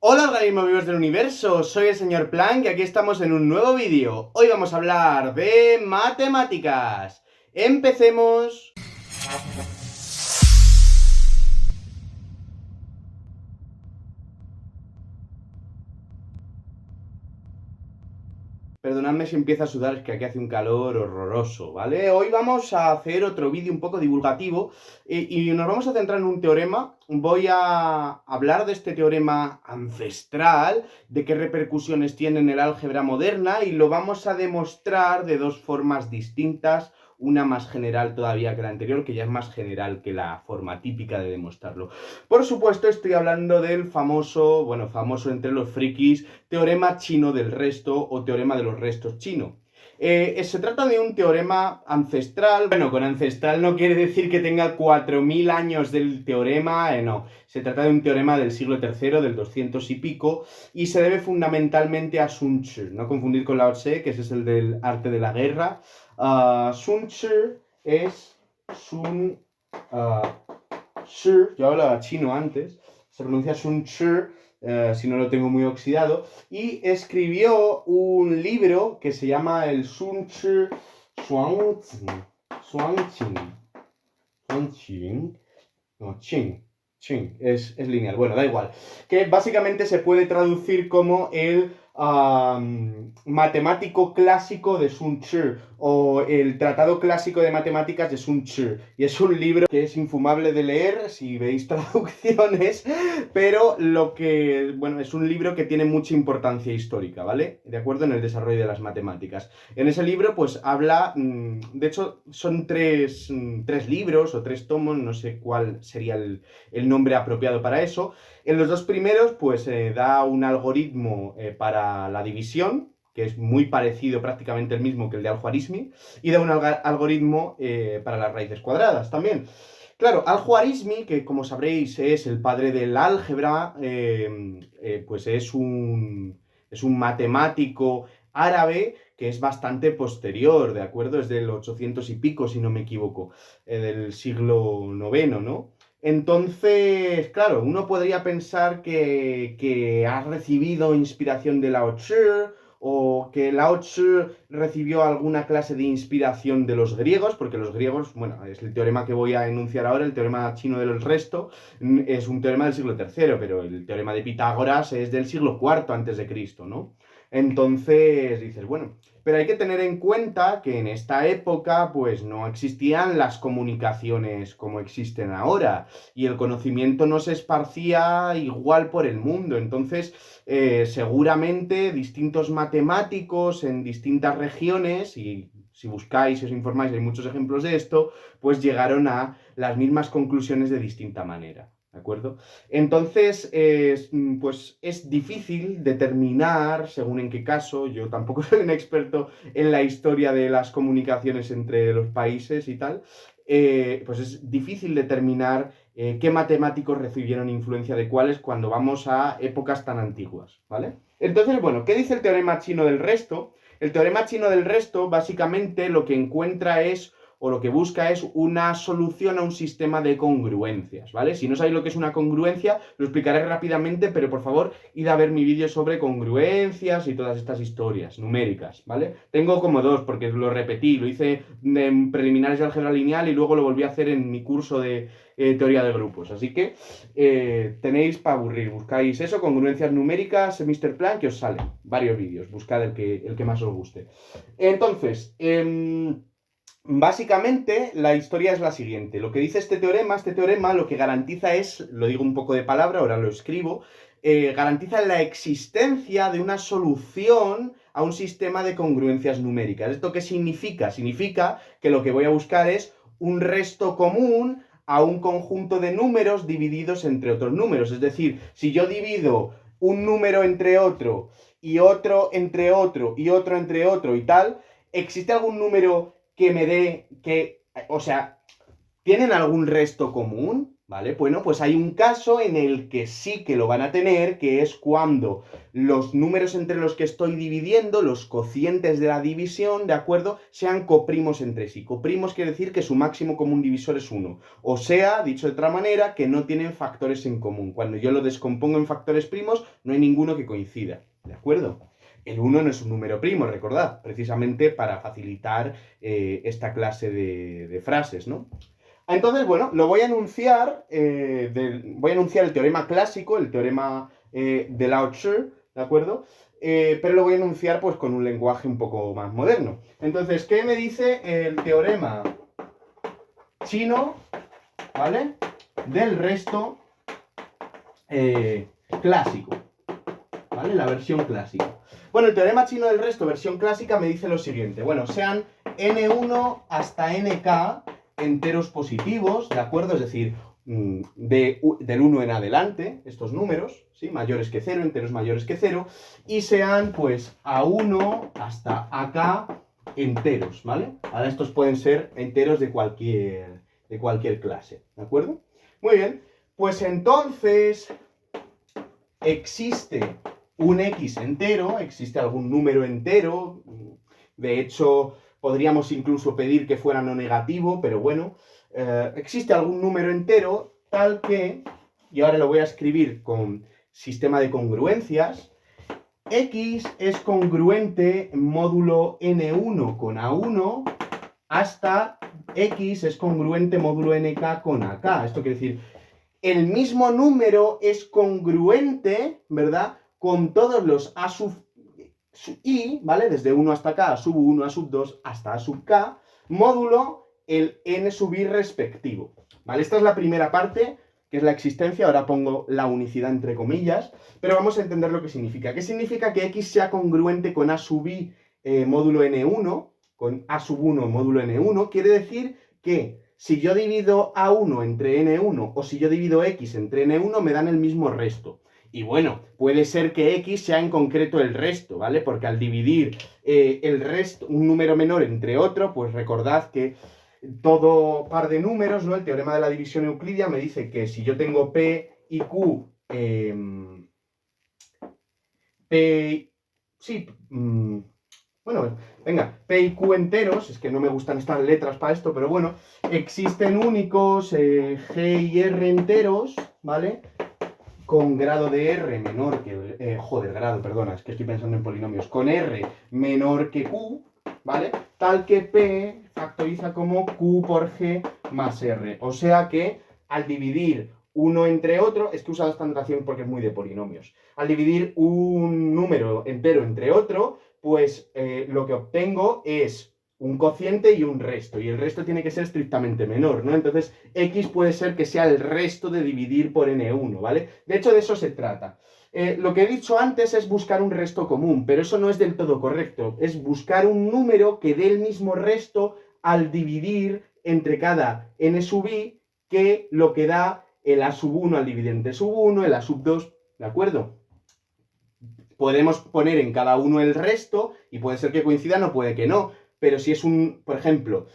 Hola organismos vivos del universo, soy el señor Planck y aquí estamos en un nuevo vídeo. Hoy vamos a hablar de matemáticas. Empecemos. Perdonadme si empieza a sudar, es que aquí hace un calor horroroso, ¿vale? Hoy vamos a hacer otro vídeo un poco divulgativo y nos vamos a centrar en un teorema. Voy a hablar de este teorema ancestral, de qué repercusiones tiene en el álgebra moderna y lo vamos a demostrar de dos formas distintas, una más general todavía que la anterior, que ya es más general que la forma típica de demostrarlo. Por supuesto, estoy hablando del famoso, bueno, famoso entre los frikis, teorema chino del resto o teorema de los restos chino. Se trata de un teorema ancestral. Bueno, con ancestral no quiere decir que tenga 4000 años del teorema, no. Se trata de un teorema del siglo III, del 200 y pico, y se debe fundamentalmente a Sun Tzu. No confundir con Lao Tse, que ese es el del arte de la guerra. Sun Tzu es Sun Tzu, yo hablaba chino antes, se pronuncia Sun Tzu, si no lo tengo muy oxidado, y escribió un libro que se llama el Sun Tzu Xuanzhi, Xuanqing, Xuanqing, no, Qing, es lineal, bueno, da igual, que básicamente se puede traducir como el matemático clásico de Sun Tzu o el tratado clásico de matemáticas de Sun Tzu, y es un libro que es infumable de leer si veis traducciones, pero bueno, es un libro que tiene mucha importancia histórica, ¿vale? De acuerdo, en el desarrollo de las matemáticas. En ese libro pues habla, de hecho son tres libros o tres tomos, no sé cuál sería el nombre apropiado para eso. En los dos primeros pues da un algoritmo para la división, que es muy parecido, prácticamente el mismo que el de Al-Khwarizmi, y da un algoritmo para las raíces cuadradas también. Claro, Al-Khwarizmi, que como sabréis es el padre del álgebra, pues es un matemático árabe que es bastante posterior, ¿de acuerdo? Es del 800 y pico, si no me equivoco, del siglo IX, ¿no? Entonces, claro, uno podría pensar que ha recibido inspiración de Lao Tzu, o que Lao Tzu recibió alguna clase de inspiración de los griegos, porque los griegos, bueno, es el teorema que voy a enunciar ahora, el teorema chino del resto, es un teorema del siglo III, pero el teorema de Pitágoras es del siglo IV antes de Cristo, ¿no? Entonces dices, bueno, pero hay que tener en cuenta que en esta época pues no existían las comunicaciones como existen ahora y el conocimiento no se esparcía igual por el mundo. Entonces, seguramente distintos matemáticos en distintas regiones, y si buscáis y os informáis hay muchos ejemplos de esto, pues llegaron a las mismas conclusiones de distinta manera. ¿De acuerdo? Entonces, pues es difícil determinar, según en qué caso, yo tampoco soy un experto en la historia de las comunicaciones entre los países y tal, pues es difícil determinar qué matemáticos recibieron influencia de cuáles cuando vamos a épocas tan antiguas, ¿vale? Entonces, bueno, ¿qué dice el teorema chino del resto? El teorema chino del resto básicamente lo que encuentra es, o lo que busca es una solución a un sistema de congruencias, ¿vale? Si no sabéis lo que es una congruencia, lo explicaré rápidamente, pero por favor, id a ver mi vídeo sobre congruencias y todas estas historias numéricas, ¿vale? Tengo como dos, porque lo repetí, lo hice en preliminares de álgebra lineal y luego lo volví a hacer en mi curso de teoría de grupos, así que tenéis para aburrir, buscáis eso, congruencias numéricas, Mr. Planck, que os salen varios vídeos, buscad el que más os guste. Entonces, básicamente, la historia es la siguiente. Lo que dice este teorema lo que garantiza es, lo digo un poco de palabra, ahora lo escribo, garantiza la existencia de una solución a un sistema de congruencias numéricas. ¿Esto qué significa? Significa que lo que voy a buscar es un resto común a un conjunto de números divididos entre otros números. Es decir, si yo divido un número entre otro, y otro entre otro, y otro entre otro y tal, ¿existe algún número que me dé, o sea, ¿tienen algún resto común? ¿vale? Bueno, pues hay un caso en el que sí que lo van a tener, que es cuando los números entre los que estoy dividiendo, los cocientes de la división, ¿de acuerdo?, sean coprimos entre sí. Coprimos quiere decir que su máximo común divisor es 1. O sea, dicho de otra manera, que no tienen factores en común. Cuando yo lo descompongo en factores primos, no hay ninguno que coincida, ¿de acuerdo? El 1 no es un número primo, recordad, precisamente para facilitar esta clase de frases, ¿no? Entonces, bueno, lo voy a enunciar, voy a enunciar el teorema clásico, el teorema de Lao Tzu, ¿de acuerdo? Pero lo voy a enunciar pues con un lenguaje un poco más moderno. Entonces, ¿qué me dice el teorema chino, ¿vale?, del resto clásico, ¿vale? La versión clásica. Bueno, el teorema chino del resto, versión clásica, me dice lo siguiente. Bueno, sean n1 hasta nk enteros positivos, ¿de acuerdo? Es decir, del 1 en adelante, estos números, ¿sí?, mayores que 0, enteros mayores que 0, y sean, pues, a1 hasta ak enteros, ¿vale? Ahora estos pueden ser enteros de cualquier clase, ¿de acuerdo? Muy bien, pues entonces existe un x entero, existe algún número entero, de hecho podríamos incluso pedir que fuera no negativo, pero bueno, existe algún número entero tal que, y ahora lo voy a escribir con sistema de congruencias, x es congruente módulo n1 con a1 hasta x es congruente módulo nk con ak. Esto quiere decir, el mismo número es congruente, ¿verdad?, con todos los a sub i, ¿vale?, desde 1 hasta k, a sub 1, a sub 2, hasta a sub k, módulo el n sub i respectivo, ¿vale? Esta es la primera parte, que es la existencia, ahora pongo la unicidad entre comillas, pero vamos a entender lo que significa. ¿Qué significa que x sea congruente con a sub i módulo n1, con a sub 1 módulo n1? Quiere decir que si yo divido a1 entre n1 o si yo divido x entre n1 me dan el mismo resto. Y bueno, puede ser que x sea en concreto el resto, ¿vale? Porque al dividir el resto, un número menor entre otro, pues recordad que todo par de números, ¿no?, el teorema de la división euclidia me dice que si yo tengo p y q, bueno, venga, P y Q enteros, es que no me gustan estas letras para esto, pero bueno, existen únicos G y R enteros, ¿vale?, con grado de R menor que... grado, perdona, es que estoy pensando en polinomios. Con R menor que Q, ¿vale? Tal que P factoriza como Q por G más R. O sea que al dividir uno entre otro, es que he usado esta notación porque es muy de polinomios. Al dividir un número entero entre otro, pues lo que obtengo es un cociente y un resto, y el resto tiene que ser estrictamente menor, ¿no? Entonces, x puede ser que sea el resto de dividir por n1, ¿vale? De hecho, de eso se trata. Lo que he dicho antes es buscar un resto común, pero eso no es del todo correcto. Es buscar un número que dé el mismo resto al dividir entre cada n sub i que lo que da el a sub 1 al dividir entre sub 1, el a sub 2, ¿de acuerdo? Podemos poner en cada uno el resto y puede ser que coincida, no puede que no. Pero si es un, por ejemplo,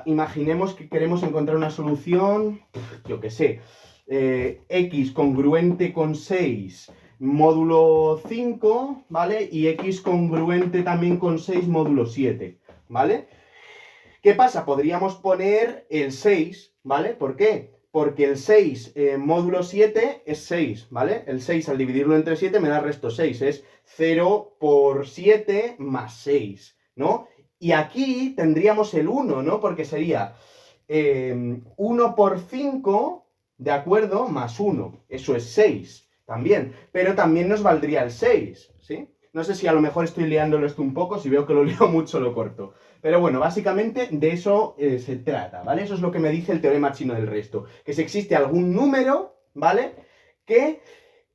imaginemos que queremos encontrar una solución, yo qué sé, x congruente con 6 módulo 5, ¿vale? Y x congruente también con 6 módulo 7, ¿vale? ¿Qué pasa? Podríamos poner el 6, ¿vale? ¿Por qué? Porque el 6 módulo 7 es 6, ¿vale? El 6 al dividirlo entre 7 me da el resto 6, es 0 por 7 más 6, ¿no? Y aquí tendríamos el 1, ¿no? Porque sería 1 por 5, ¿de acuerdo? Más 1. Eso es 6 también. Pero también nos valdría el 6, ¿sí? No sé si a lo mejor estoy liándolo esto un poco. Si veo que lo lío mucho, lo corto. Pero bueno, básicamente de eso se trata, ¿vale? Eso es lo que me dice el teorema chino del resto. Que si existe algún número, ¿vale?, que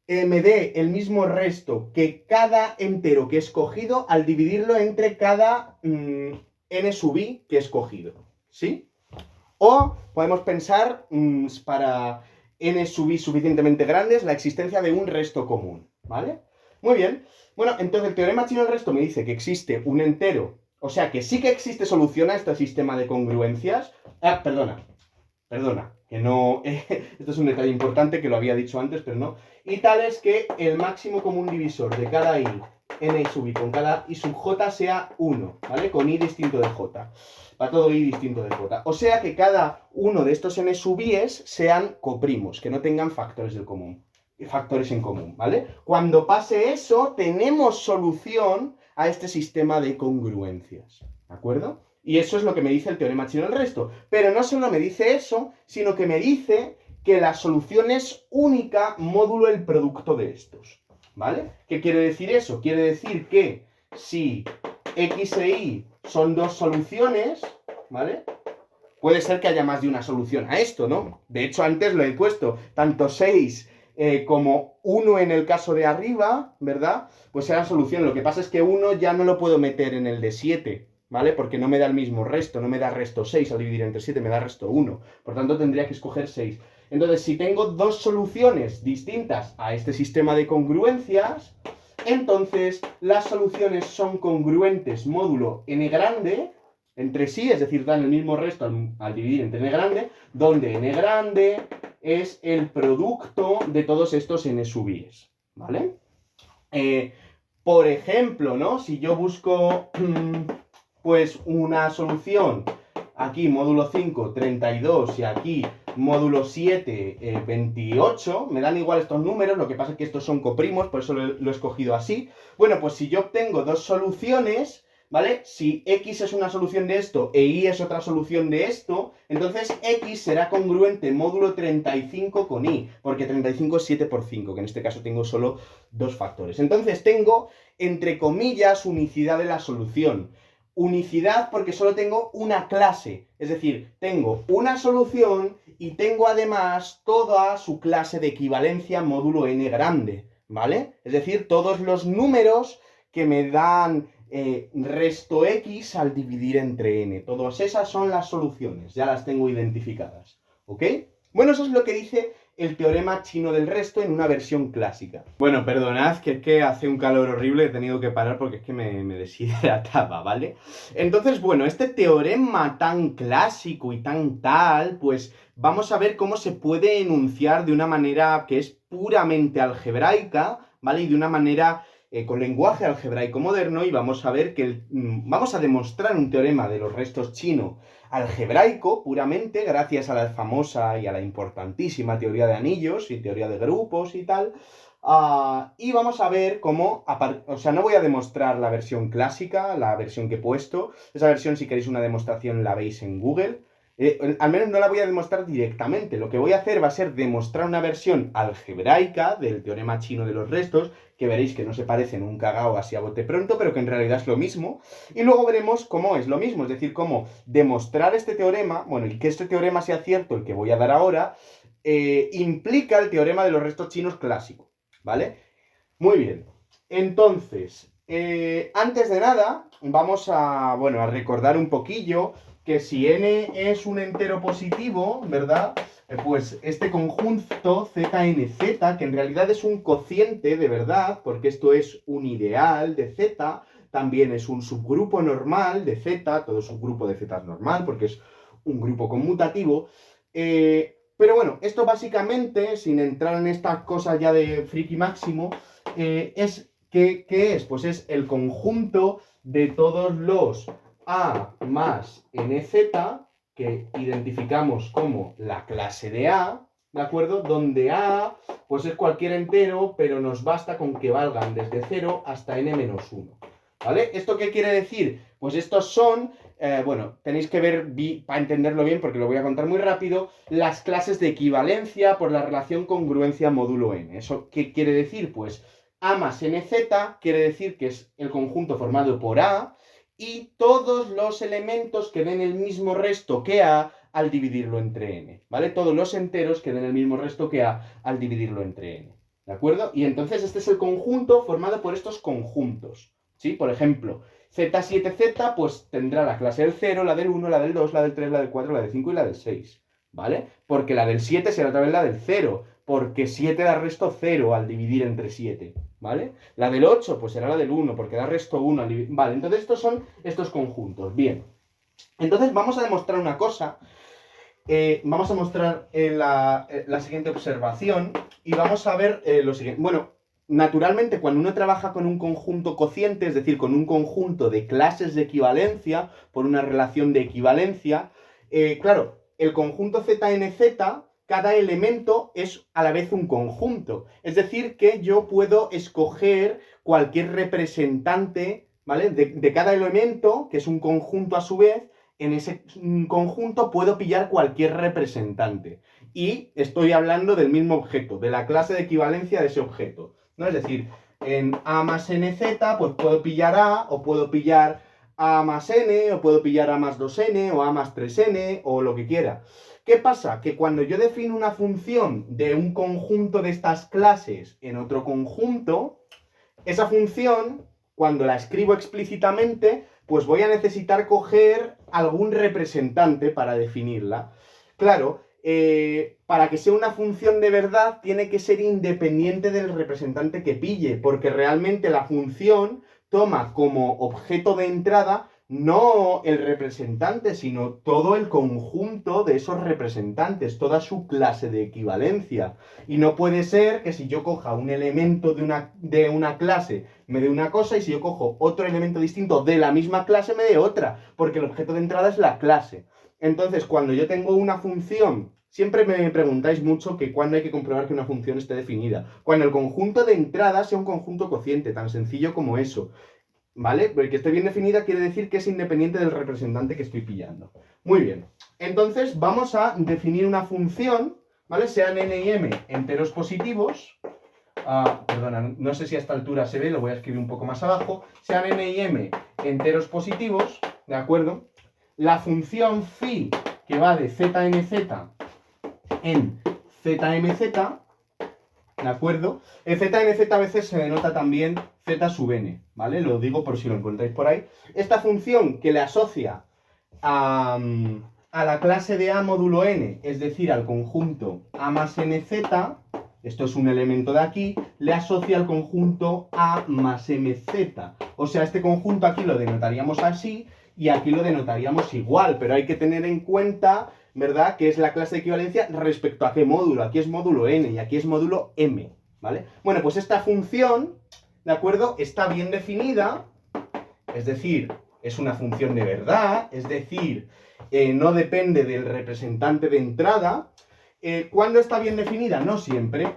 me dé el mismo resto que cada entero que he escogido al dividirlo entre cada n sub i que he escogido, ¿sí? O podemos pensar, para n sub i suficientemente grandes, la existencia de un resto común, ¿vale? Muy bien. Bueno, entonces el teorema chino del resto me dice que existe un entero, o sea que sí que existe solución a este sistema de congruencias. Perdona. que no, esto es un detalle importante que lo había dicho antes, pero no, y tal es que el máximo común divisor de cada i, n sub i con cada i sub j sea 1, ¿vale? Con i distinto de j, para todo i distinto de j. O sea que cada uno de estos n sub i's sean coprimos, que no tengan factores en común, ¿vale? Cuando pase eso, tenemos solución a este sistema de congruencias, ¿de acuerdo? Y eso es lo que me dice el teorema chino del resto. Pero no solo me dice eso, sino que me dice que la solución es única módulo el producto de estos, ¿vale? ¿Qué quiere decir eso? Quiere decir que si x e y son dos soluciones, ¿vale? Puede ser que haya más de una solución a esto, ¿no? De hecho, antes lo he puesto, tanto 6 como 1 en el caso de arriba, ¿verdad? Pues será solución. Lo que pasa es que 1 ya no lo puedo meter en el de 7, ¿vale? Porque no me da el mismo resto, no me da resto 6 al dividir entre 7, me da resto 1. Por tanto, tendría que escoger 6. Entonces, si tengo dos soluciones distintas a este sistema de congruencias, entonces las soluciones son congruentes módulo n grande entre sí, es decir, dan el mismo resto al dividir entre n grande, donde n grande es el producto de todos estos n sub i's, ¿vale? Por ejemplo, ¿no? Si yo busco pues una solución, aquí módulo 5, 32 y aquí módulo 7, 28, me dan igual estos números, lo que pasa es que estos son coprimos, por eso lo he escogido así. Bueno, pues si yo obtengo dos soluciones, ¿vale? Si x es una solución de esto e y es otra solución de esto, entonces x será congruente módulo 35 con y, porque 35 es 7 por 5, que en este caso tengo solo dos factores. Entonces tengo, entre comillas, unicidad de la solución. Unicidad porque solo tengo una clase, es decir, tengo una solución y tengo además toda su clase de equivalencia módulo n grande, ¿vale? Es decir, todos los números que me dan resto x al dividir entre n. Todas esas son las soluciones, ya las tengo identificadas, ¿ok? Bueno, eso es lo que dice el teorema chino del resto en una versión clásica. Bueno, perdonad que es que hace un calor horrible, he tenido que parar porque es que me deshidrataba, ¿vale? Entonces, bueno, este teorema tan clásico y tan tal, pues vamos a ver cómo se puede enunciar de una manera que es puramente algebraica, ¿vale? Y de una manera con lenguaje algebraico moderno, y vamos a ver que vamos a demostrar un teorema de los restos chino algebraico puramente, gracias a la famosa y a la importantísima teoría de anillos y teoría de grupos y tal. Y vamos a ver cómo, o sea, no voy a demostrar la versión clásica, la versión que he puesto. Esa versión, si queréis una demostración, la veis en Google. Al menos no la voy a demostrar directamente. Lo que voy a hacer va a ser demostrar una versión algebraica del teorema chino de los restos, que veréis que no se parecen un cagao así a bote pronto, pero que en realidad es lo mismo. Y luego veremos cómo es lo mismo, es decir, cómo demostrar este teorema, bueno, y que este teorema sea cierto, el que voy a dar ahora, implica el teorema de los restos chinos clásico, ¿vale? Muy bien. Entonces, antes de nada, vamos a, bueno, a recordar un poquillo que si n es un entero positivo, ¿verdad? Pues este conjunto ZNZ, que en realidad es un cociente de verdad, porque esto es un ideal de Z, también es un subgrupo normal de Z, todo subgrupo de Z es normal, porque es un grupo conmutativo. Pero bueno, esto básicamente, sin entrar en estas cosas ya de friki máximo, ¿qué es? Pues es el conjunto de todos los A más NZ, que identificamos como la clase de A, ¿de acuerdo? Donde A, pues es cualquier entero, pero nos basta con que valgan desde 0 hasta n-1, ¿vale? ¿Esto qué quiere decir? Pues estos son, bueno, tenéis que ver, para entenderlo bien, porque lo voy a contar muy rápido, las clases de equivalencia por la relación congruencia módulo n. ¿Eso qué quiere decir? Pues A más nz quiere decir que es el conjunto formado por A, y todos los elementos que den el mismo resto que A al dividirlo entre n, ¿vale? Todos los enteros que den el mismo resto que A al dividirlo entre n, ¿de acuerdo? Y entonces este es el conjunto formado por estos conjuntos, ¿sí? Por ejemplo, Z7Z pues tendrá la clase del 0, la del 1, la del 2, la del 3, la del 4, la del 5 y la del 6, ¿vale? Porque la del 7 será otra vez la del 0, porque 7 da resto 0 al dividir entre 7, ¿vale? La del 8, pues será la del 1, porque da resto 1 al dividir... Vale, entonces estos son estos conjuntos. Bien. Entonces vamos a demostrar una cosa, vamos a mostrar la siguiente observación y vamos a ver lo siguiente. Bueno, naturalmente, cuando uno trabaja con un conjunto cociente, es decir, con un conjunto de clases de equivalencia, por una relación de equivalencia, claro, el conjunto ZNZ, cada elemento es a la vez un conjunto. Es decir, que yo puedo escoger cualquier representante, ¿vale? De cada elemento, que es un conjunto a su vez. En ese conjunto puedo pillar cualquier representante. Y estoy hablando del mismo objeto, de la clase de equivalencia de ese objeto, ¿no? Es decir, en A más NZ, pues puedo pillar A, o puedo pillar A más N, o puedo pillar A más 2N, o A más 3N, o lo que quiera. ¿Qué pasa? Que cuando yo defino una función de un conjunto de estas clases en otro conjunto, esa función, cuando la escribo explícitamente, pues voy a necesitar coger algún representante para definirla. Claro, para que sea una función de verdad, tiene que ser independiente del representante que pille, porque realmente la función toma como objeto de entrada no el representante, sino todo el conjunto de esos representantes, toda su clase de equivalencia. Y no puede ser que si yo coja un elemento de una clase me dé una cosa y si yo cojo otro elemento distinto de la misma clase me dé otra, porque el objeto de entrada es la clase. Entonces, cuando yo tengo una función, siempre me preguntáis mucho que cuándo hay que comprobar que una función esté definida. Cuando el conjunto de entrada sea un conjunto cociente, tan sencillo como eso. ¿Vale? Porque esté bien definida quiere decir que es independiente del representante que estoy pillando. Muy bien. Entonces, vamos a definir una función, ¿vale? Sean n y m enteros positivos. Perdona, no sé si a esta altura se ve, lo voy a escribir un poco más abajo. Sean n y m enteros positivos, ¿de acuerdo? La función phi que va de znz en zmz, ¿de acuerdo? El znz a veces se denota también z sub n, ¿vale? Lo digo por si lo encontráis por ahí. Esta función que le asocia a la clase de A módulo n, es decir, al conjunto A más nz, esto es un elemento de aquí, le asocia al conjunto A más mz. O sea, este conjunto aquí lo denotaríamos así y aquí lo denotaríamos igual, pero hay que tener en cuenta, ¿verdad?, que es la clase de equivalencia respecto a qué módulo. Aquí es módulo n y aquí es módulo m, ¿vale? Bueno, pues esta función, ¿de acuerdo?, está bien definida, es decir, es una función de verdad, es decir, no depende del representante de entrada. ¿Cuándo está bien definida? No siempre.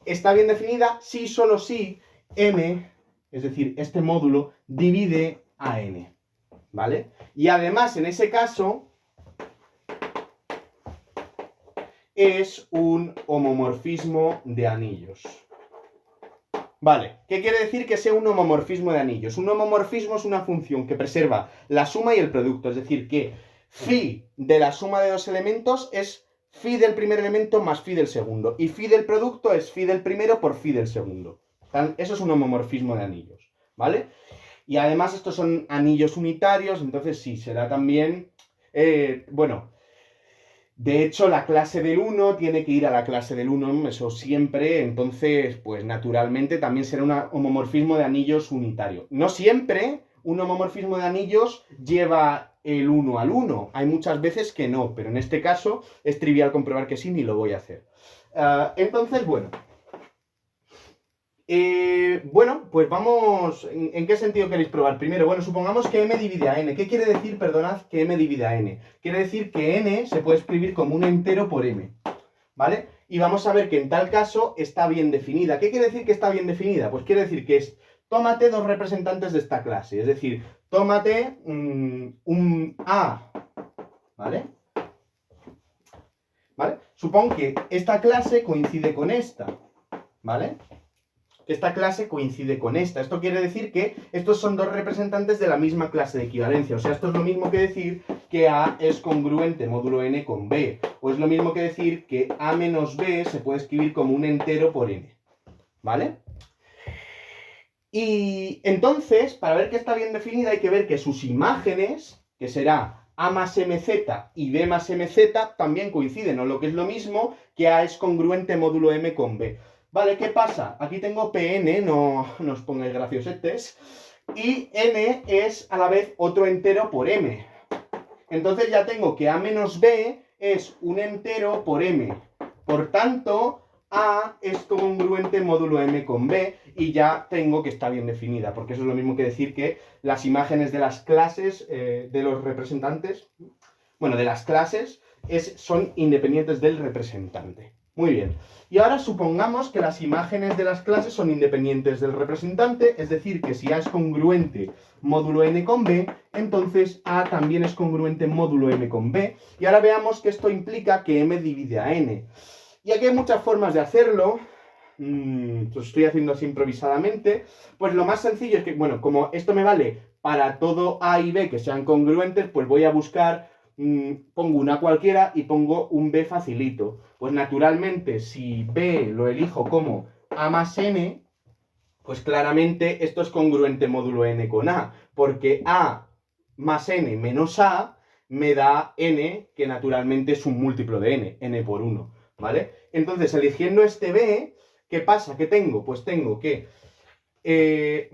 Está bien definida si, solo si, m, es decir, este módulo, divide a n, ¿vale? Y además, en ese caso, es un homomorfismo de anillos. Vale, ¿qué quiere decir que sea un homomorfismo de anillos? Un homomorfismo es una función que preserva la suma y el producto, es decir, que phi de la suma de dos elementos es phi del primer elemento más phi del segundo, y phi del producto es phi del primero por phi del segundo. Eso es un homomorfismo de anillos, ¿vale? Y además estos son anillos unitarios, entonces sí, será también, bueno... De hecho, la clase del 1 tiene que ir a la clase del 1, eso siempre, entonces, pues naturalmente también será un homomorfismo de anillos unitario. No siempre un homomorfismo de anillos lleva el 1 al 1, hay muchas veces que no, pero en este caso es trivial comprobar que sí, ni lo voy a hacer. Entonces, bueno. Bueno, pues vamos... ¿En qué sentido queréis probar? Primero, bueno, supongamos que m divide a n. ¿Qué quiere decir, perdonad, que m divide a n? Quiere decir que n se puede escribir como un entero por m, ¿vale? Y vamos a ver que en tal caso está bien definida. ¿Qué quiere decir que está bien definida? Pues quiere decir que es, tómate dos representantes de esta clase, es decir, tómate un a, ¿vale? ¿Vale? Supongo que esta clase coincide con esta, ¿vale? Esta clase coincide con esta. Esto quiere decir que estos son dos representantes de la misma clase de equivalencia. O sea, esto es lo mismo que decir que A es congruente módulo n con B. O es lo mismo que decir que A menos B se puede escribir como un entero por n. ¿Vale? Y entonces, para ver que está bien definida, hay que ver que sus imágenes, que será A más mz y B más mz, también coinciden. O lo que es lo mismo, que A es congruente módulo m con B. Vale, ¿qué pasa? Aquí tengo Pn, no os pongáis graciosetes, y n es a la vez otro entero por m. Entonces ya tengo que a menos b es un entero por m. Por tanto, A es congruente módulo m con b y ya tengo que está bien definida, porque eso es lo mismo que decir que las imágenes de las clases de los representantes, bueno, de las clases, son independientes del representante. Muy bien. Y ahora supongamos que las imágenes de las clases son independientes del representante, es decir, que si A es congruente módulo n con b, entonces A también es congruente módulo m con b. Y ahora veamos que esto implica que m divide a n. Y aquí hay muchas formas de hacerlo. Lo estoy haciendo así improvisadamente. Pues lo más sencillo es que, bueno, como esto me vale para todo A y B que sean congruentes, pues voy a buscar, pongo una cualquiera y pongo un B facilito. Pues naturalmente, si B lo elijo como A más N, pues claramente esto es congruente módulo N con A, porque A más N menos A me da N, que naturalmente es un múltiplo de N por 1, ¿vale? Entonces, eligiendo este B, ¿qué pasa? ¿Qué tengo? Pues tengo que,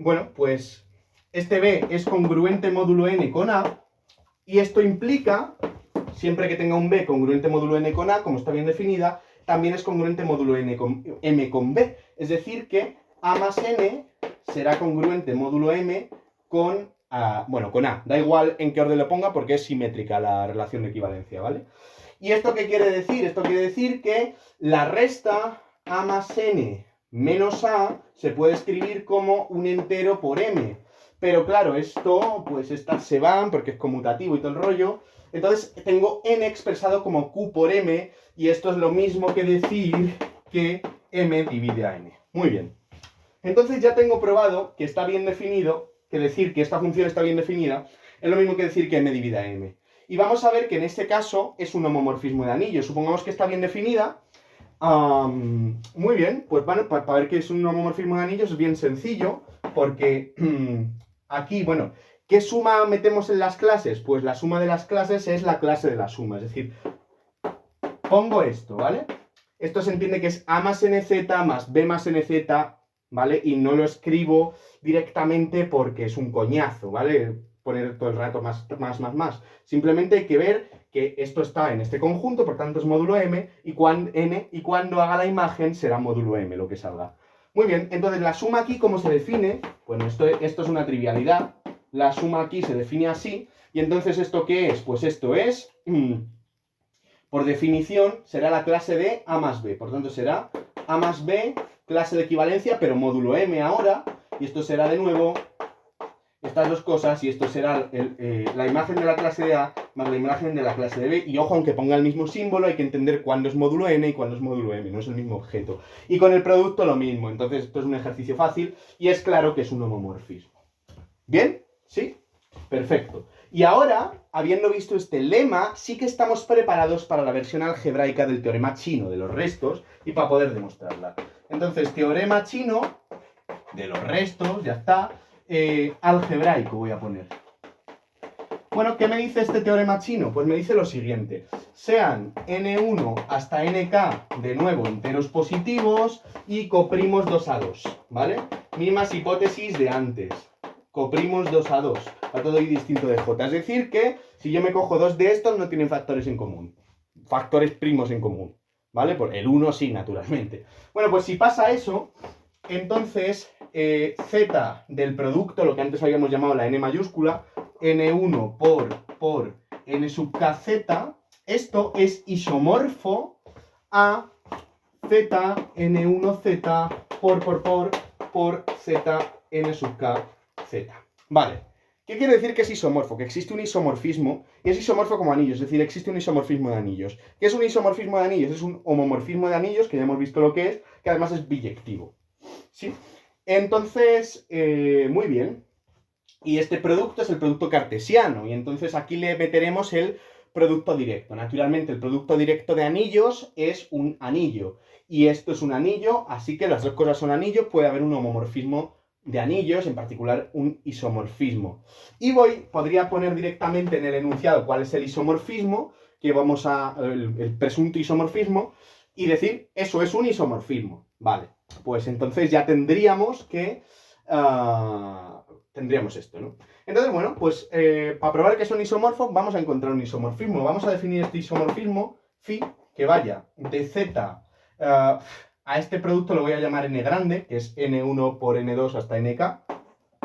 bueno, pues este B es congruente módulo N con A, y esto implica, siempre que tenga un B congruente módulo N con A, como está bien definida, también es congruente módulo M con B. Es decir que A más N será congruente módulo M con A. Bueno, con A. Da igual en qué orden lo ponga porque es simétrica la relación de equivalencia, ¿vale? ¿Y esto qué quiere decir? Esto quiere decir que la resta A más N menos A se puede escribir como un entero por M. Pero claro, esto, pues estas se van porque es conmutativo y todo el rollo. Entonces tengo n expresado como q por m, y esto es lo mismo que decir que m divide a n. Muy bien. Entonces ya tengo probado que está bien definido, que decir que esta función está bien definida es lo mismo que decir que m divide a m. Y vamos a ver que en este caso es un homomorfismo de anillo. Supongamos que está bien definida. Muy bien, pues bueno, para ver que es un homomorfismo de anillos es bien sencillo, porque aquí, bueno, ¿qué suma metemos en las clases? Pues la suma de las clases es la clase de la suma, es decir, pongo esto, ¿vale? Esto se entiende que es A más NZ más B más NZ, ¿vale? Y no lo escribo directamente porque es un coñazo, ¿vale? Poner todo el rato más. Simplemente hay que ver que esto está en este conjunto, por tanto es módulo M, y cuando haga la imagen será módulo M lo que salga. Muy bien, entonces la suma aquí, ¿cómo se define? Bueno, esto es una trivialidad. La suma aquí se define así, y entonces ¿esto qué es? Pues esto es, por definición, será la clase de A más B. Por tanto será A más B, clase de equivalencia, pero módulo M ahora, y esto será de nuevo estas dos cosas, y esto será la imagen de la clase de A más la imagen de la clase de B. Y ojo, aunque ponga el mismo símbolo, hay que entender cuándo es módulo N y cuándo es módulo M, no es el mismo objeto. Y con el producto lo mismo. Entonces esto es un ejercicio fácil y es claro que es un homomorfismo. ¿Bien? ¿Sí? Perfecto. Y ahora, habiendo visto este lema, sí que estamos preparados para la versión algebraica del teorema chino de los restos y para poder demostrarla. Entonces, teorema chino de los restos, ya está. Algebraico voy a poner. Bueno, ¿qué me dice este teorema chino? Pues me dice lo siguiente. Sean n1 hasta nk, de nuevo, enteros positivos, y coprimos 2 a 2, ¿vale? Mismas hipótesis de antes. Coprimos 2 a 2, a todo y distinto de j. Es decir que, si yo me cojo dos de estos, no tienen factores en común. Factores primos en común, ¿vale? Por el 1 sí, naturalmente. Bueno, pues si pasa eso, entonces z del producto, lo que antes habíamos llamado la n mayúscula, n1 por n sub k z, esto es isomorfo a z n1z por z n sub k z. Vale. ¿Qué quiere decir que es isomorfo? Que existe un isomorfismo, y es isomorfo como anillos, es decir, existe un isomorfismo de anillos. ¿Qué es un isomorfismo de anillos? Es un homomorfismo de anillos, que ya hemos visto lo que es, que además es biyectivo. ¿Sí? Entonces, muy bien. Y este producto es el producto cartesiano, y entonces aquí le meteremos el producto directo. Naturalmente, el producto directo de anillos es un anillo, y esto es un anillo, así que las dos cosas son anillos, puede haber un homomorfismo de anillos, en particular un isomorfismo. Y podría poner directamente en el enunciado cuál es el isomorfismo, que vamos a, el presunto isomorfismo, y decir, eso es un isomorfismo. Vale, pues entonces ya tendríamos que tendríamos esto, ¿no? Entonces, bueno, pues para probar que son isomorfos, vamos a encontrar un isomorfismo. Vamos a definir este isomorfismo, phi, que vaya de z a este producto lo voy a llamar n grande, que es n1 por n2 hasta nk,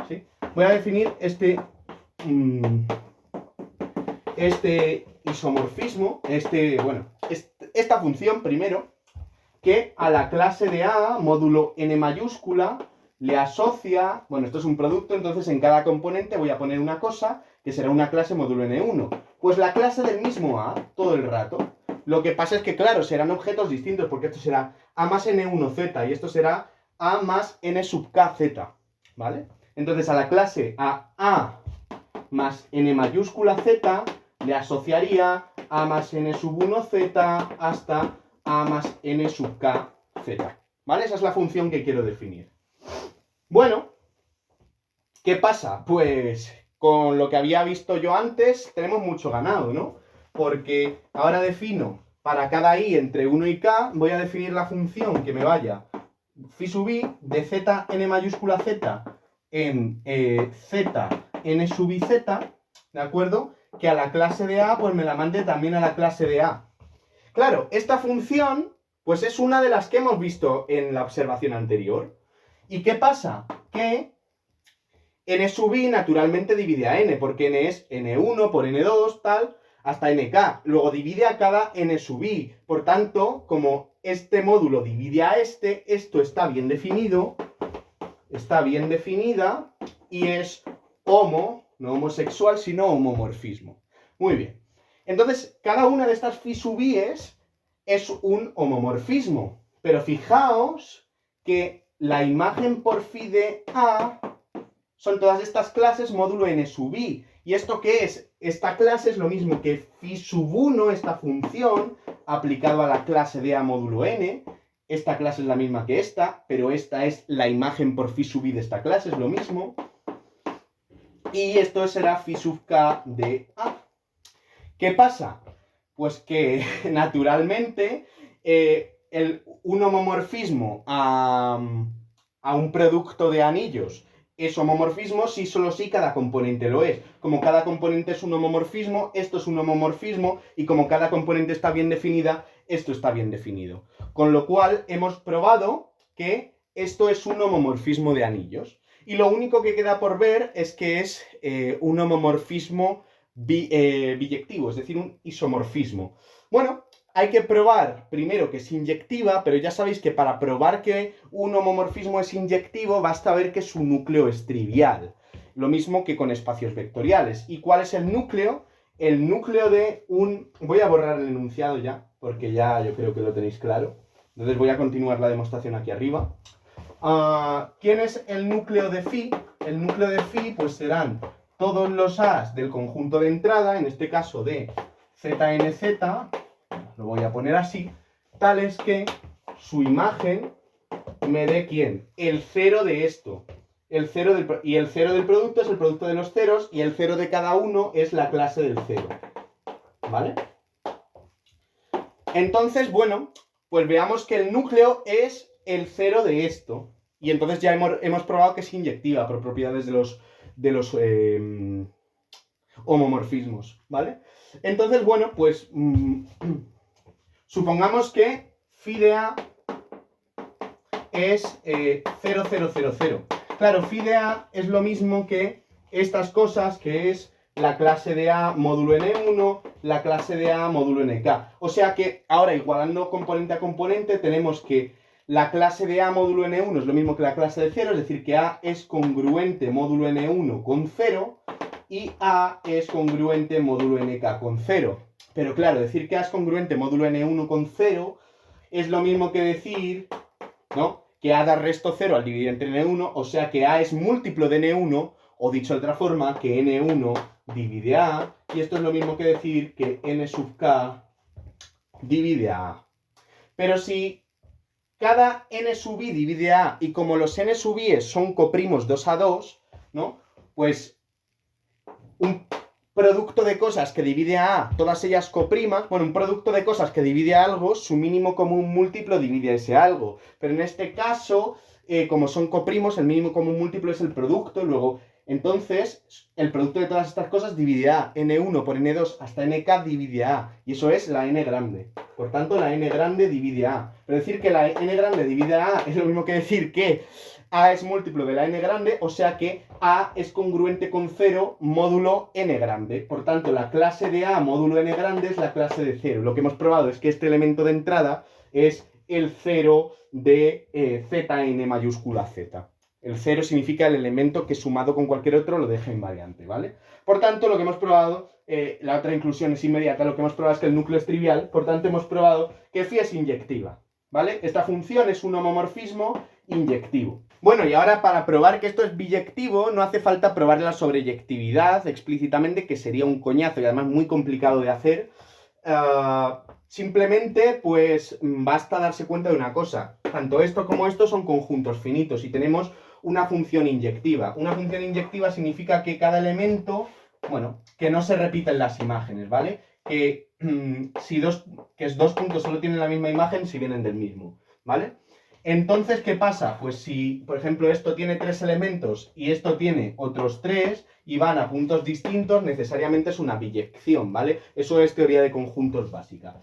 ¿sí? Voy a definir este isomorfismo, esta función primero, que a la clase de A, módulo n mayúscula, le asocia, bueno, esto es un producto, entonces en cada componente voy a poner una cosa que será una clase módulo n1. Pues la clase del mismo A, todo el rato. Lo que pasa es que, claro, serán objetos distintos, porque esto será A más n1z y esto será A más n sub k z, ¿vale? Entonces a la clase A más n mayúscula z le asociaría A más n sub 1z hasta A más n sub k z, ¿vale? Esa es la función que quiero definir. Bueno, ¿qué pasa? Pues con lo que había visto yo antes tenemos mucho ganado, ¿no? Porque ahora defino para cada i entre 1 y k, voy a definir la función que me vaya phi sub i de z n mayúscula z en z n sub i z, ¿de acuerdo? Que a la clase de A pues me la mande también a la clase de A. Claro, esta función pues es una de las que hemos visto en la observación anterior. ¿Y qué pasa? Que n sub i naturalmente divide a n, porque n es n1 por n2, tal, hasta nk. Luego divide a cada n sub i. Por tanto, como este módulo divide a esto está bien definido, está bien definida, y es homo, no homosexual, sino homomorfismo. Muy bien. Entonces, cada una de estas phi sub i's es un homomorfismo. Pero fijaos que la imagen por phi de A son todas estas clases módulo n sub i. ¿Y esto qué es? Esta clase es lo mismo que phi sub 1, esta función, aplicado a la clase de A módulo n. Esta clase es la misma que esta, pero esta es la imagen por phi sub i de esta clase, es lo mismo. Y esto será phi sub k de A. ¿Qué pasa? Pues que naturalmente un homomorfismo a un producto de anillos es homomorfismo si solo si cada componente lo es. Como cada componente es un homomorfismo, esto es un homomorfismo, y como cada componente está bien definida, esto está bien definido. Con lo cual hemos probado que esto es un homomorfismo de anillos. Y lo único que queda por ver es que es un homomorfismo biyectivo, es decir, un isomorfismo. Bueno, hay que probar primero que es inyectiva, pero ya sabéis que para probar que un homomorfismo es inyectivo basta ver que su núcleo es trivial. Lo mismo que con espacios vectoriales. ¿Y cuál es el núcleo? El núcleo de un... Voy a borrar el enunciado ya, porque ya yo creo que lo tenéis claro. Entonces voy a continuar la demostración aquí arriba. ¿Quién es el núcleo de phi? El núcleo de phi pues serán todos los A's del conjunto de entrada, en este caso de ZNZ, lo voy a poner así, tales que su imagen me dé ¿quién? El cero de esto. Y el cero del producto es el producto de los ceros, y el cero de cada uno es la clase del cero. ¿Vale? Entonces, bueno, pues veamos que el núcleo es el cero de esto. Y entonces ya hemos probado que es inyectiva por propiedades de los homomorfismos, ¿vale? Entonces, bueno, pues supongamos que phi de A es 0, 0, 0, 0. Claro, phi de A es lo mismo que estas cosas, que es la clase de A módulo n1, la clase de A módulo nk. O sea que ahora, igualando componente a componente, tenemos que la clase de A módulo n1 es lo mismo que la clase de 0, es decir, que A es congruente módulo n1 con 0 y A es congruente módulo nk con 0. Pero claro, decir que A es congruente módulo n1 con 0 es lo mismo que decir, ¿no?, que A da resto 0 al dividir entre n1, o sea que A es múltiplo de n1, o dicho de otra forma, que n1 divide a A, y esto es lo mismo que decir que n sub k divide a A. Pero si cada n sub i divide a A, y como los n sub i son coprimos 2 a 2, ¿no?, pues un producto de cosas que divide a A, todas ellas coprimas, bueno, un producto de cosas que divide a algo, su mínimo común múltiplo divide a ese algo. Pero en este caso, como son coprimos, el mínimo común múltiplo es el producto, luego Entonces, el producto de todas estas cosas divide A, n1 por n2 hasta nk divide A, y eso es la n grande. Por tanto, la n grande divide A. Pero decir que la n grande divide A es lo mismo que decir que A es múltiplo de la n grande, o sea que A es congruente con 0 módulo n grande. Por tanto, la clase de A módulo n grande es la clase de 0. Lo que hemos probado es que este elemento de entrada es el 0 de zn mayúscula z. El 0 significa el elemento que sumado con cualquier otro lo deja invariante, ¿vale? Por tanto, lo que hemos probado, la otra inclusión es inmediata, lo que hemos probado es que el núcleo es trivial, por tanto hemos probado que phi es inyectiva, ¿vale? Esta función es un homomorfismo inyectivo. Bueno, y ahora para probar que esto es biyectivo, no hace falta probar la sobreyectividad explícitamente, que sería un coñazo y además muy complicado de hacer. Simplemente, pues, basta darse cuenta de una cosa. Tanto esto como esto son conjuntos finitos y tenemos una función inyectiva. Una función inyectiva significa que cada elemento, bueno, que no se repiten las imágenes, ¿vale? Que dos puntos solo tienen la misma imagen si vienen del mismo, ¿vale? Entonces, ¿qué pasa? Pues si, por ejemplo, esto tiene 3 elementos y esto tiene otros 3 y van a puntos distintos, necesariamente es una biyección, ¿vale? Eso es teoría de conjuntos básica.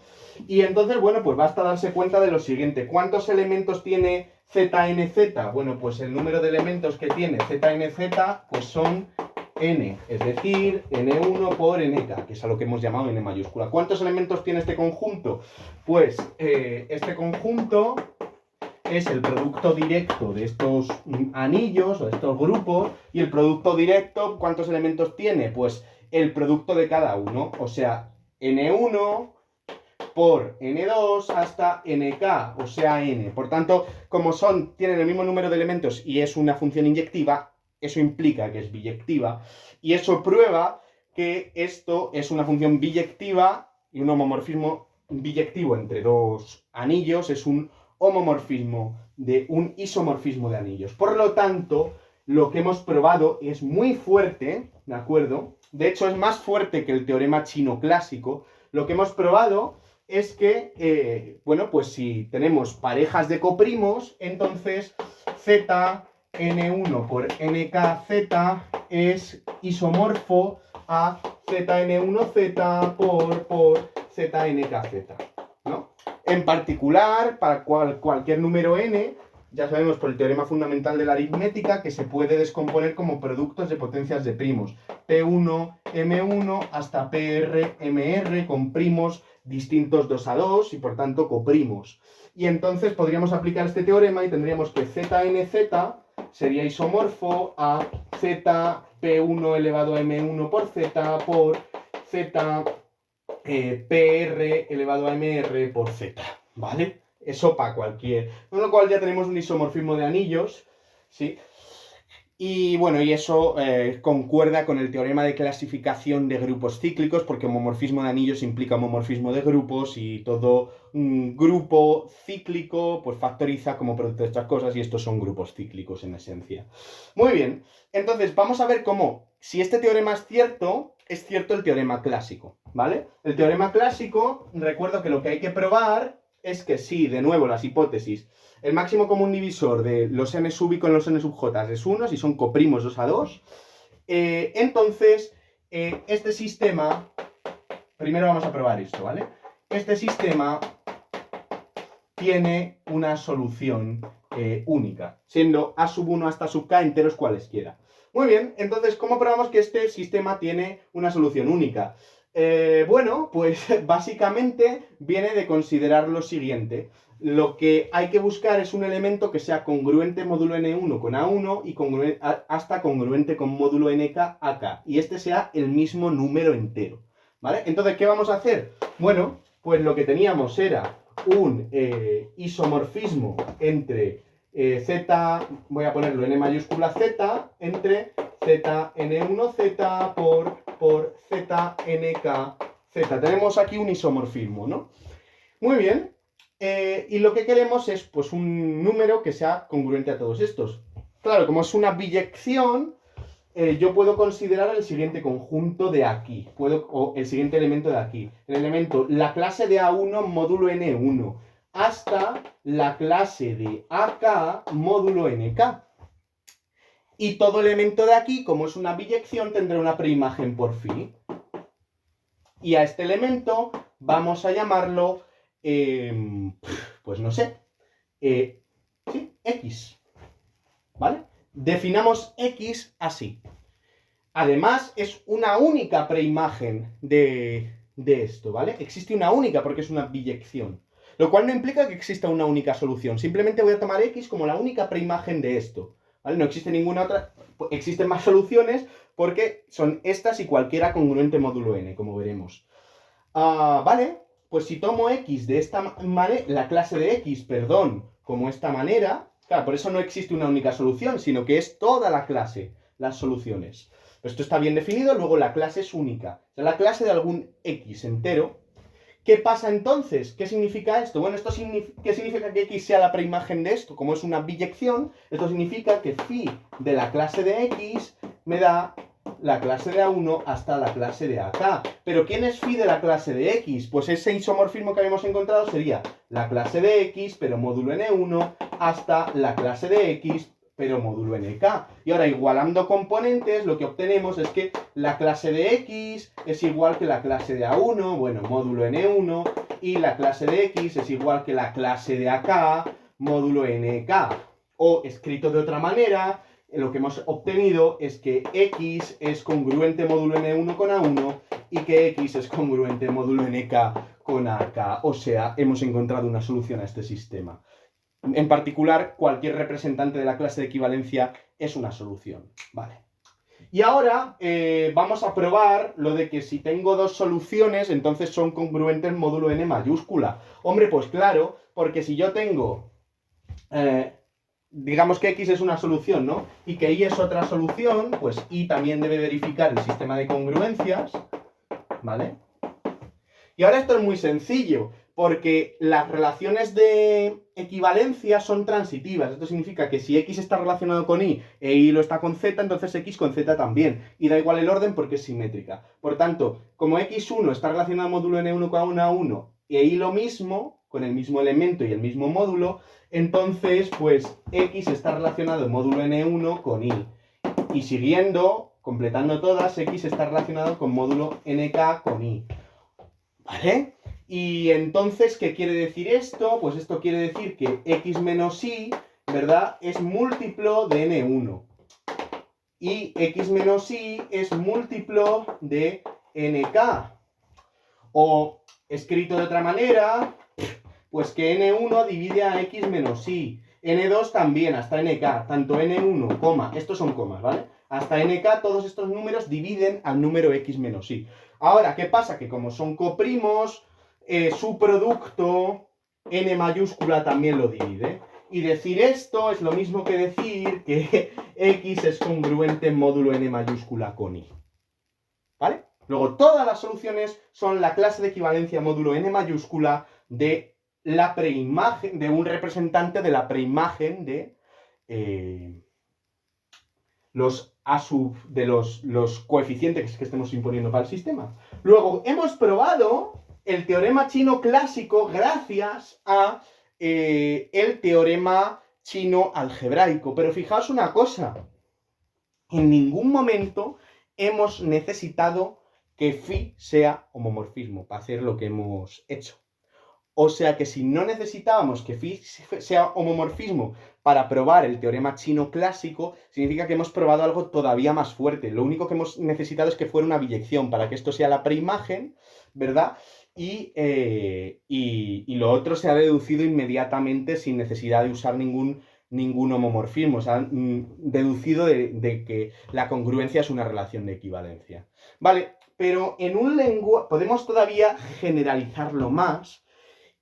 Y entonces, bueno, pues basta darse cuenta de lo siguiente. ¿Cuántos elementos tiene ZNZ? Bueno, pues el número de elementos que tiene ZNZ, pues son n, es decir, n1 por nk, que es a lo que hemos llamado n mayúscula. ¿Cuántos elementos tiene este conjunto? Pues este conjunto es el producto directo de estos anillos o de estos grupos, y el producto directo, ¿cuántos elementos tiene? Pues el producto de cada uno, o sea, n1 por n2 hasta nk, o sea, n. Por tanto, como tienen el mismo número de elementos y es una función inyectiva, eso implica que es biyectiva, y eso prueba que esto es una función biyectiva, y un homomorfismo biyectivo entre dos anillos es un homomorfismo de un isomorfismo de anillos. Por lo tanto, lo que hemos probado es muy fuerte, ¿de acuerdo? De hecho, es más fuerte que el teorema chino clásico. Lo que hemos probado es que, bueno, pues si tenemos parejas de coprimos, entonces z n1 por nkz es isomorfo a zn1z por znkz, ¿no? En particular, para cualquier número n, ya sabemos por el teorema fundamental de la aritmética que se puede descomponer como productos de potencias de primos. P1, M1 hasta PR, MR con primos distintos 2 a 2 y por tanto coprimos. Y entonces podríamos aplicar este teorema y tendríamos que ZNZ sería isomorfo a Z P1 elevado a M1 por Z PR elevado a MR por Z, ¿vale? Eso para cualquier. Con lo cual ya tenemos un isomorfismo de anillos, ¿sí? Y bueno, y eso concuerda con el teorema de clasificación de grupos cíclicos, porque homomorfismo de anillos implica homomorfismo de grupos y todo grupo cíclico pues factoriza como producto de estas cosas y estos son grupos cíclicos en esencia. Muy bien, entonces vamos a ver cómo, si este teorema es cierto el teorema clásico, ¿vale? El teorema clásico, recuerdo que lo que hay que probar es que sí, de nuevo las hipótesis, el máximo común divisor de los n sub i con los n sub j es 1, si son coprimos 2 a 2. Entonces, este sistema, primero vamos a probar esto, ¿vale? Este sistema tiene una solución única, siendo a sub 1 hasta sub k enteros cualesquiera. Muy bien, entonces, ¿cómo probamos que este sistema tiene una solución única? Bueno, pues básicamente viene de considerar lo siguiente. Lo que hay que buscar es un elemento que sea congruente módulo n1 con a1 y hasta congruente con módulo nk a k. Y este sea el mismo número entero, ¿vale? Entonces, ¿qué vamos a hacer? Bueno, pues lo que teníamos era un isomorfismo entre z, voy a ponerlo en mayúscula z, entre zn1z por znk z. Tenemos aquí un isomorfismo, ¿no? Muy bien. Y lo que queremos es pues un número que sea congruente a todos estos. Claro, como es una biyección, yo puedo considerar el siguiente conjunto de aquí, o el siguiente elemento de aquí. El elemento, la clase de A1 módulo N1, hasta la clase de AK módulo NK. Y todo elemento de aquí, como es una biyección, tendrá una preimagen por phi. Y a este elemento vamos a llamarlo, pues no sé, sí, X. ¿Vale? Definamos X así. Además, es una única preimagen de esto, ¿vale? Existe una única porque es una biyección. Lo cual no implica que exista una única solución. Simplemente voy a tomar X como la única preimagen de esto. ¿Vale? No existe ninguna otra. Existen más soluciones porque son estas y cualquiera congruente módulo n, como veremos. Vale, pues si tomo X de esta manera, la clase de X, perdón, como esta manera, claro, por eso no existe una única solución, sino que es toda la clase, las soluciones. Esto está bien definido, luego la clase es única. O sea, la clase de algún X entero. ¿Qué pasa entonces? ¿Qué significa esto? Bueno, ¿qué significa que X sea la preimagen de esto? Como es una biyección, esto significa que phi de la clase de X me da la clase de A1 hasta la clase de AK. ¿Pero quién es phi de la clase de X? Pues ese isomorfismo que habíamos encontrado sería la clase de X, pero módulo N1, hasta la clase de X, pero módulo NK. Y ahora, igualando componentes, lo que obtenemos es que la clase de X es igual que la clase de A1, bueno, módulo N1, y la clase de X es igual que la clase de AK, módulo NK. O, escrito de otra manera, lo que hemos obtenido es que X es congruente módulo N1 con A1 y que X es congruente módulo NK con AK. O sea, hemos encontrado una solución a este sistema. En particular, cualquier representante de la clase de equivalencia es una solución. Vale. Y ahora vamos a probar lo de que si tengo dos soluciones, entonces son congruentes módulo n mayúscula. Hombre, pues claro, porque si yo tengo, digamos que X es una solución, ¿no? Y que Y es otra solución, pues Y también debe verificar el sistema de congruencias, ¿vale? Y ahora esto es muy sencillo, porque las relaciones de equivalencia son transitivas. Esto significa que si X está relacionado con Y e Y lo está con Z, entonces X con Z también. Y da igual el orden porque es simétrica. Por tanto, como X1 está relacionado a módulo N1 con A1 e Y lo mismo, con el mismo elemento y el mismo módulo, entonces pues X está relacionado en módulo N1 con Y. Y siguiendo, completando todas, X está relacionado con módulo NK con Y. ¿Vale? Y entonces, ¿qué quiere decir esto? Pues esto quiere decir que X menos Y, ¿verdad? Es múltiplo de N1. Y X menos Y es múltiplo de NK. O, escrito de otra manera, pues que N1 divide a X menos Y. N2 también, hasta NK. Tanto N1, coma, estos son comas, ¿vale? Hasta NK todos estos números dividen al número X menos Y. Ahora, ¿qué pasa? Que como son coprimos, su producto, n mayúscula, también lo divide. Y decir esto es lo mismo que decir que X es congruente en módulo n mayúscula con Y. ¿Vale? Luego, todas las soluciones son la clase de equivalencia módulo n mayúscula de la preimagen, de un representante de la preimagen de los coeficientes que estemos imponiendo para el sistema. Luego, hemos probado el teorema chino clásico gracias a el teorema chino algebraico. Pero fijaos una cosa, en ningún momento hemos necesitado que phi sea homomorfismo para hacer lo que hemos hecho. O sea que si no necesitábamos que phi sea homomorfismo para probar el teorema chino clásico, significa que hemos probado algo todavía más fuerte. Lo único que hemos necesitado es que fuera una biyección para que esto sea la preimagen, ¿verdad? Y lo otro se ha deducido inmediatamente sin necesidad de usar ningún homomorfismo. Se ha deducido de que la congruencia es una relación de equivalencia. Vale, pero en un lenguaje podemos todavía generalizarlo más.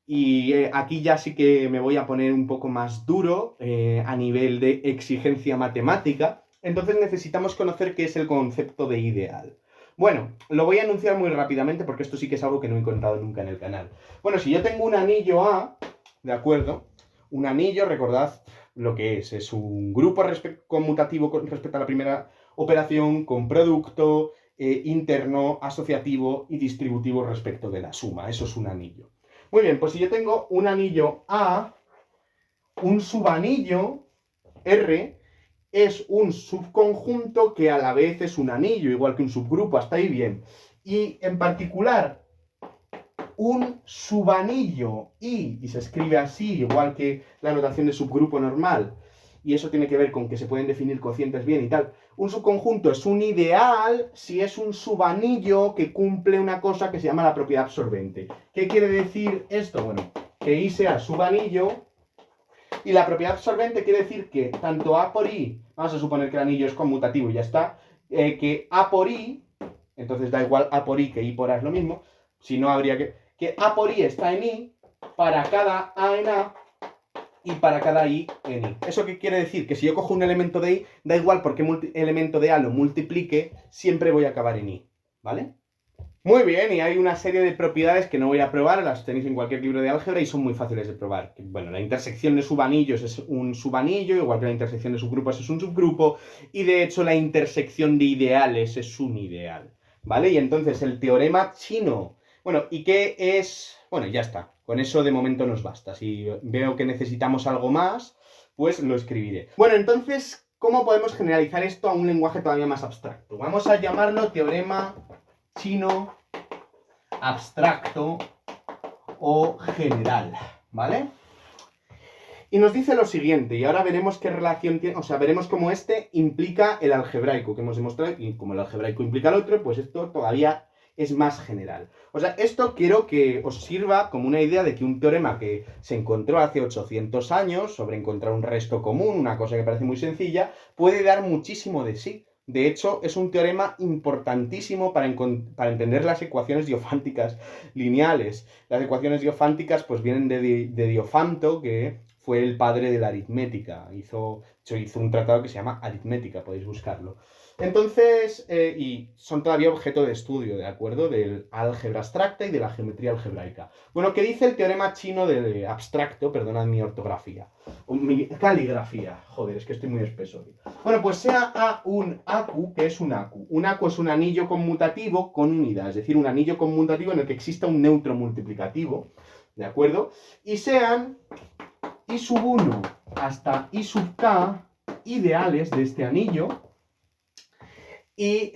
Y aquí ya sí que me voy a poner un poco más duro a nivel de exigencia matemática. Entonces necesitamos conocer qué es el concepto de ideal. Bueno, lo voy a anunciar muy rápidamente porque esto sí que es algo que no he contado nunca en el canal. Bueno, si yo tengo un anillo A, ¿de acuerdo? Un anillo, recordad lo que es un grupo conmutativo con respecto a la primera operación con producto interno, asociativo y distributivo respecto de la suma. Eso es un anillo. Muy bien, pues si yo tengo un anillo A, un subanillo R es un subconjunto que a la vez es un anillo, igual que un subgrupo, hasta ahí bien. Y en particular, un subanillo y se escribe así, igual que la notación de subgrupo normal, y eso tiene que ver con que se pueden definir cocientes bien y tal. Un subconjunto es un ideal si es un subanillo que cumple una cosa que se llama la propiedad absorbente. ¿Qué quiere decir esto? Bueno, que I sea subanillo, y la propiedad absorbente quiere decir que tanto A por I, vamos a suponer que el anillo es conmutativo y ya está, que A por I, entonces da igual A por I que I por A es lo mismo, si no habría que A por I está en I para cada A en A y para cada I en I. ¿Eso qué quiere decir? Que si yo cojo un elemento de I, da igual por qué elemento de A lo multiplique, siempre voy a acabar en I, ¿vale? Muy bien, y hay una serie de propiedades que no voy a probar, las tenéis en cualquier libro de álgebra y son muy fáciles de probar. Bueno, la intersección de subanillos es un subanillo, igual que la intersección de subgrupos es un subgrupo, y de hecho la intersección de ideales es un ideal, ¿vale? Y entonces el teorema chino, bueno, ¿y qué es? Bueno, ya está, con eso de momento nos basta. Si veo que necesitamos algo más, pues lo escribiré. Bueno, entonces, ¿cómo podemos generalizar esto a un lenguaje todavía más abstracto? Vamos a llamarlo teorema chino abstracto o general, ¿vale? Y nos dice lo siguiente, y ahora veremos qué relación tiene, o sea, veremos cómo este implica el algebraico que hemos demostrado, y como el algebraico implica el otro, pues esto todavía es más general. O sea, esto quiero que os sirva como una idea de que un teorema que se encontró hace 800 años, sobre encontrar un resto común, una cosa que parece muy sencilla, puede dar muchísimo de sí. De hecho, es un teorema importantísimo para entender las ecuaciones diofánticas lineales. Las ecuaciones diofánticas pues vienen de Diofanto, que fue el padre de la aritmética. Hizo un tratado que se llama Aritmética, podéis buscarlo. Entonces, y son todavía objeto de estudio, ¿de acuerdo? Del álgebra abstracta y de la geometría algebraica. Bueno, ¿qué dice el teorema chino de abstracto? Perdonad mi ortografía. Mi caligrafía. Joder, es que estoy muy espeso hoy. Bueno, pues sea A un ACU, que es un ACU. Un ACU es un anillo conmutativo con unidad, es decir, un anillo conmutativo en el que exista un neutro multiplicativo, ¿de acuerdo? Y sean I sub 1 hasta I sub k ideales de este anillo, y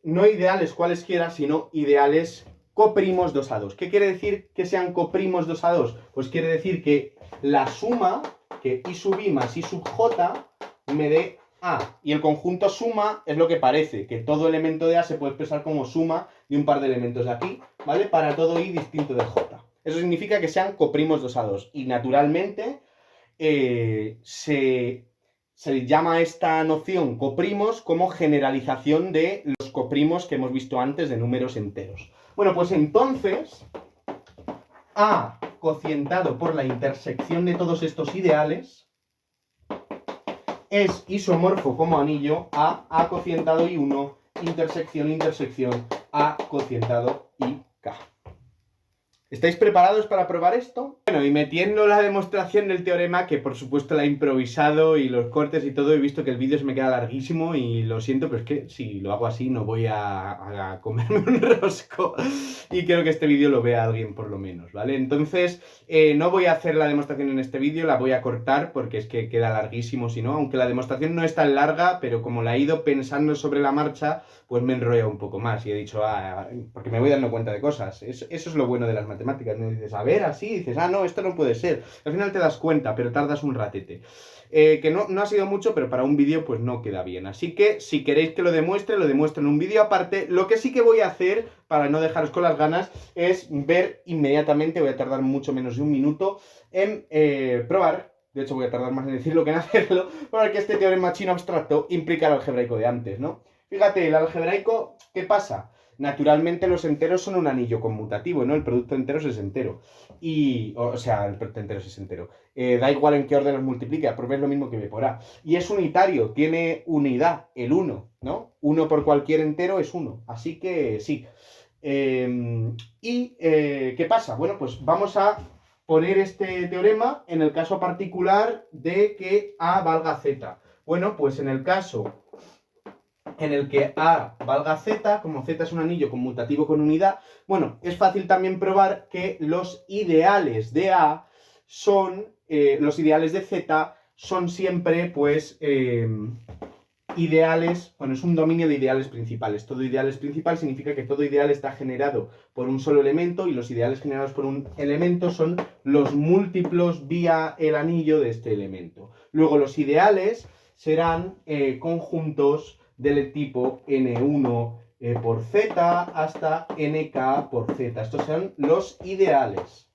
no ideales cualesquiera, sino ideales coprimos 2 a 2. ¿Qué quiere decir que sean coprimos 2 a 2? Pues quiere decir que la suma, que I sub I más I sub j, me dé A. Y el conjunto suma es lo que parece, que todo elemento de A se puede expresar como suma de un par de elementos de aquí, ¿vale? Para todo I distinto de j. Eso significa que sean coprimos 2 a 2. Y naturalmente se llama esta noción coprimos como generalización de los coprimos que hemos visto antes de números enteros. Bueno, pues entonces, A cocientado por la intersección de todos estos ideales es isomorfo como anillo a cocientado I1, intersección, A cocientado IK. ¿Estáis preparados para probar esto? Bueno, y metiendo la demostración del teorema, que por supuesto la he improvisado y los cortes y todo, he visto que el vídeo se me queda larguísimo y lo siento, pero es que si lo hago así no voy a comerme un rosco y quiero que este vídeo lo vea alguien por lo menos, ¿vale? Entonces, no voy a hacer la demostración en este vídeo, la voy a cortar porque es que queda larguísimo si no, aunque la demostración no es tan larga, pero como la he ido pensando sobre la marcha, pues me enrolla un poco más y he dicho, porque me voy dando cuenta de cosas. Eso es lo bueno de las matemáticas, ¿no? Dices, a ver, así, dices, no, esto no puede ser. Al final te das cuenta, pero tardas un ratete. Que no ha sido mucho, pero para un vídeo pues no queda bien. Así que si queréis que lo demuestre en un vídeo aparte. Lo que sí que voy a hacer, para no dejaros con las ganas, es ver inmediatamente, voy a tardar mucho menos de un minuto, en probar. De hecho voy a tardar más en decirlo que en hacerlo, porque este teorema chino abstracto implica el algebraico de antes, ¿no? Fíjate, el algebraico, ¿qué pasa? Naturalmente los enteros son un anillo conmutativo, ¿no? El producto de enteros es entero. O sea, el producto de enteros es entero. Da igual en qué orden los multiplica, porque es lo mismo que B por A. Y es unitario, tiene unidad, el 1, ¿no? 1 por cualquier entero es 1. Así que sí. ¿Qué pasa? Bueno, pues vamos a poner este teorema en el caso particular de que A valga Z. Bueno, pues en el caso en el que A valga Z, como Z es un anillo conmutativo con unidad, bueno, es fácil también probar que los ideales de A son, los ideales de Z son siempre, pues, ideales, bueno, es un dominio de ideales principales. Todo ideal principal significa que todo ideal está generado por un solo elemento y los ideales generados por un elemento son los múltiplos vía el anillo de este elemento. Luego los ideales serán conjuntos del tipo n1 por z hasta nk por z. Estos son los ideales.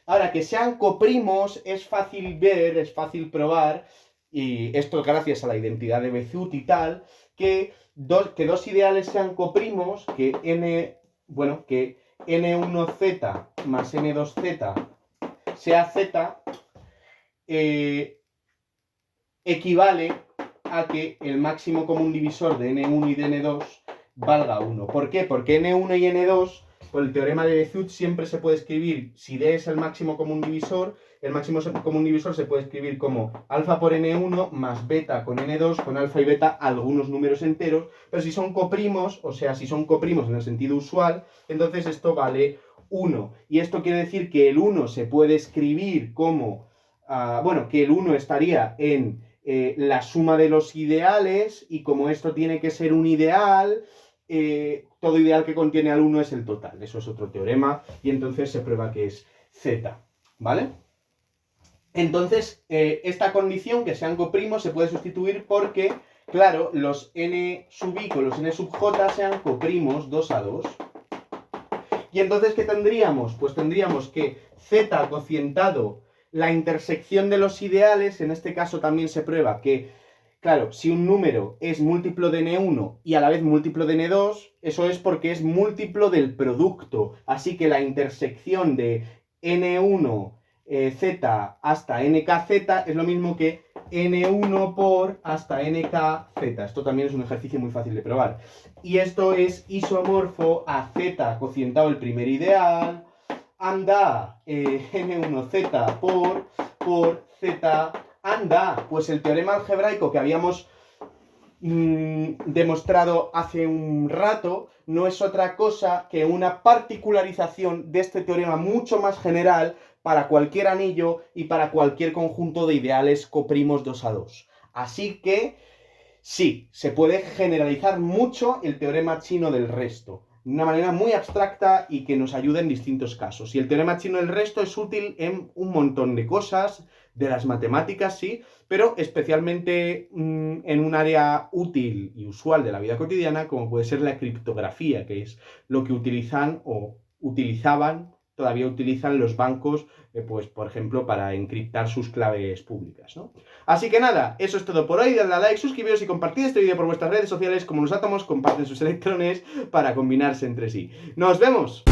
Ahora, que sean coprimos es fácil ver, es fácil probar, y esto gracias a la identidad de Bézout y tal, que dos ideales sean coprimos, que n1z más n2z sea z, equivale a que el máximo común divisor de n1 y de n2 valga 1. ¿Por qué? Porque n1 y n2, por el teorema de Bézout, siempre se puede escribir, si D es el máximo común divisor, el máximo común divisor se puede escribir como alfa por n1 más beta con n2, con alfa y beta algunos números enteros, pero si son coprimos, o sea, si son coprimos en el sentido usual, entonces esto vale 1. Y esto quiere decir que el 1 se puede escribir como, que el 1 estaría en la suma de los ideales, y como esto tiene que ser un ideal, todo ideal que contiene al 1 es el total. Eso es otro teorema, y entonces se prueba que es z, ¿vale? Entonces, esta condición, que sean coprimos, se puede sustituir porque, claro, los n sub i con los n sub j sean coprimos 2 a 2. Y entonces, ¿qué tendríamos? Pues tendríamos que z cocientado la intersección de los ideales. En este caso también se prueba que, claro, si un número es múltiplo de n1 y a la vez múltiplo de n2, eso es porque es múltiplo del producto. Así que la intersección de n1 z hasta nkz es lo mismo que n1 por hasta nkz. Esto también es un ejercicio muy fácil de probar. Y esto es isomorfo a z cocientado el primer ideal, anda n1z por z, anda, pues el teorema algebraico que habíamos demostrado hace un rato no es otra cosa que una particularización de este teorema mucho más general para cualquier anillo y para cualquier conjunto de ideales coprimos 2 a 2. Así que sí, se puede generalizar mucho el teorema chino del resto, de una manera muy abstracta y que nos ayuda en distintos casos. Y el teorema chino del resto es útil en un montón de cosas, de las matemáticas, sí, pero especialmente en un área útil y usual de la vida cotidiana, como puede ser la criptografía, que es lo que utilizan o utilizaban, todavía utilizan los bancos, pues por ejemplo, para encriptar sus claves públicas, ¿no? Así que nada, eso es todo por hoy. Dadle a like, suscribiros y compartid este vídeo por vuestras redes sociales. Como los átomos comparten sus electrones para combinarse entre sí. ¡Nos vemos!